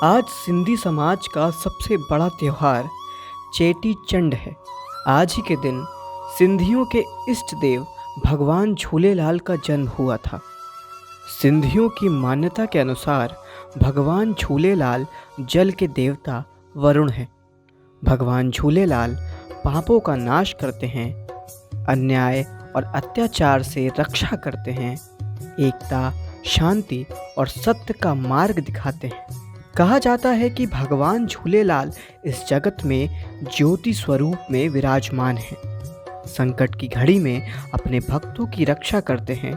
आज सिंधी समाज का सबसे बड़ा त्यौहार चेटी चंड है। आज ही के दिन सिंधियों के इष्ट देव भगवान झूलेलाल का जन्म हुआ था। सिंधियों की मान्यता के अनुसार भगवान झूलेलाल जल के देवता वरुण हैं। भगवान झूलेलाल पापों का नाश करते हैं, अन्याय और अत्याचार से रक्षा करते हैं, एकता, शांति और सत्य का मार्ग दिखाते हैं। कहा जाता है कि भगवान झूलेलाल इस जगत में ज्योति स्वरूप में विराजमान हैं। संकट की घड़ी में अपने भक्तों की रक्षा करते हैं।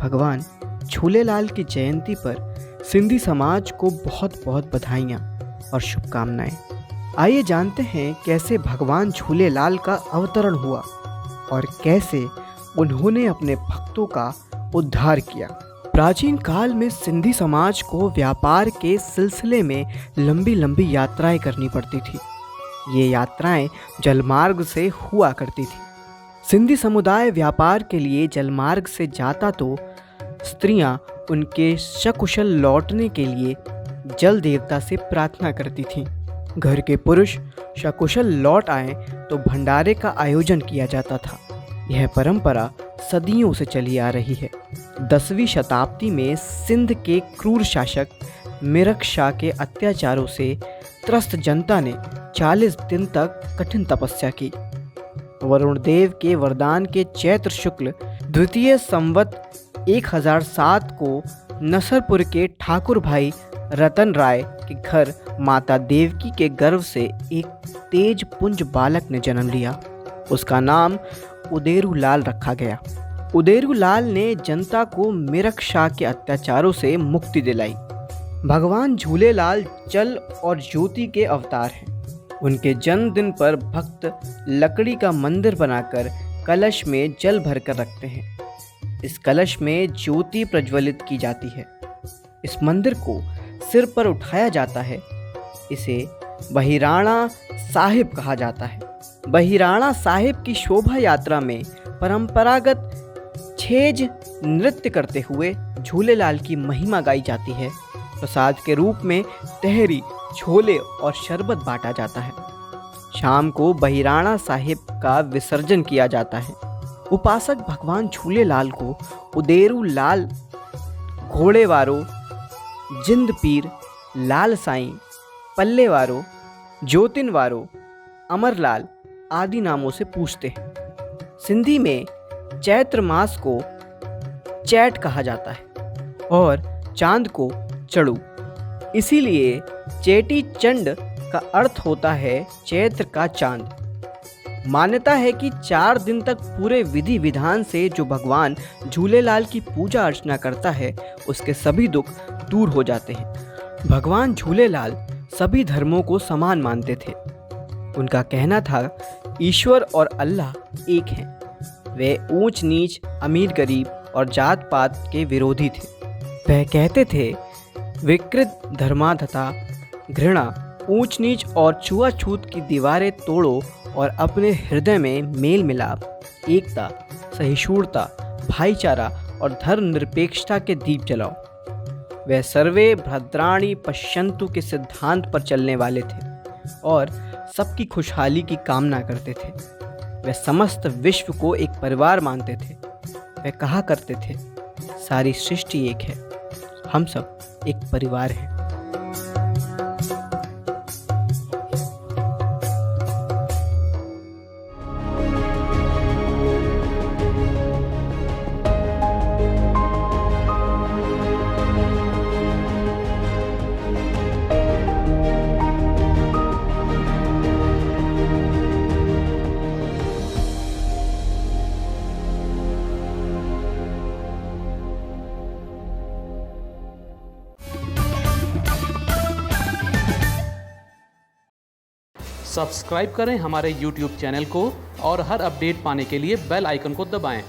भगवान झूलेलाल की जयंती पर सिंधी समाज को बहुत बहुत बधाइयाँ और शुभकामनाएं। आइए जानते हैं कैसे भगवान झूलेलाल का अवतरण हुआ और कैसे उन्होंने अपने भक्तों का उद्धार किया। प्राचीन काल में सिंधी समाज को व्यापार के सिलसिले में लंबी लंबी यात्राएं करनी पड़ती थी। ये यात्राएं जलमार्ग से हुआ करती थी। सिंधी समुदाय व्यापार के लिए जलमार्ग से जाता तो स्त्रियां उनके सकुशल लौटने के लिए जल देवता से प्रार्थना करती थीं। घर के पुरुष सकुशल लौट आए तो भंडारे का आयोजन किया जाता था। यह परंपरा सदियों से चली आ रही है। 10वीं शताब्दी में सिंध के क्रूर शासक मिरक शाह के अत्याचारों से त्रस्त जनता ने 40 दिन तक कठिन तपस्या की। वरुण देव के वरदान के चैत्र शुक्ल द्वितीय संवत 1007 को नसरपुर के ठाकुर भाई रतन राय के घर माता देवकी के गर्भ से एक तेज पुंज बालक ने जन्म लिया। उसका नाम उदेरू लाल रखा गया। उदेरू लाल ने जनता को मिरक शाह के अत्याचारों से मुक्ति दिलाई। भगवान झूलेलाल जल और ज्योति के अवतार हैं। उनके जन्मदिन पर भक्त लकड़ी का मंदिर बनाकर कलश में जल भरकर रखते हैं। इस कलश में ज्योति प्रज्वलित की जाती है। इस मंदिर को सिर पर उठाया जाता है। इसे बहिराणा साहिब कहा जाता है। बहिराणा साहिब की शोभा यात्रा में परंपरागत छेज नृत्य करते हुए झूलेलाल की महिमा गाई जाती है। प्रसाद के रूप में तहरी, छोले और शरबत बांटा जाता है। शाम को बहिराणा साहिब का विसर्जन किया जाता है। उपासक भगवान झूलेलाल को उदेरू लाल, घोड़ेवारो, जिंद पीर, लाल साईं, पल्लेवारो, ज्योतिनवारो, अमरलाल आदि नामों से पूछते हैं। सिंधी में चैत्र मास को चैट कहा जाता है और चांद को चड़ू। इसीलिए चेटी चंड का अर्थ होता है चैत्र का चांद। मान्यता है कि 4 दिन तक पूरे विधि विधान से जो भगवान झूलेलाल की पूजा अर्चना करता है उसके सभी दुख दूर हो जाते हैं। भगवान झूलेलाल सभी धर्मों को समान मानते थे। उनका कहना था ईश्वर और अल्लाह एक हैं। वे ऊंच नीच, अमीर गरीब और जात पात के विरोधी थे। वह कहते थे विकृत धर्मांधता, घृणा, ऊंच नीच और छुआछूत की दीवारें तोड़ो और अपने हृदय में मेल मिलाप, एकता, सहिष्णुता, भाईचारा और धर्मनिरपेक्षता के दीप जलाओ। वे सर्वे भद्राणि पश्यन्तु के सिद्धांत पर चलने वाले थे और सबकी खुशहाली की कामना करते थे। वे समस्त विश्व को एक परिवार मानते थे। वे कहा करते थे सारी सृष्टि एक है, हम सब एक परिवार हैं। सब्सक्राइब करें हमारे YouTube चैनल को और हर अपडेट पाने के लिए बेल आइकन को दबाएं।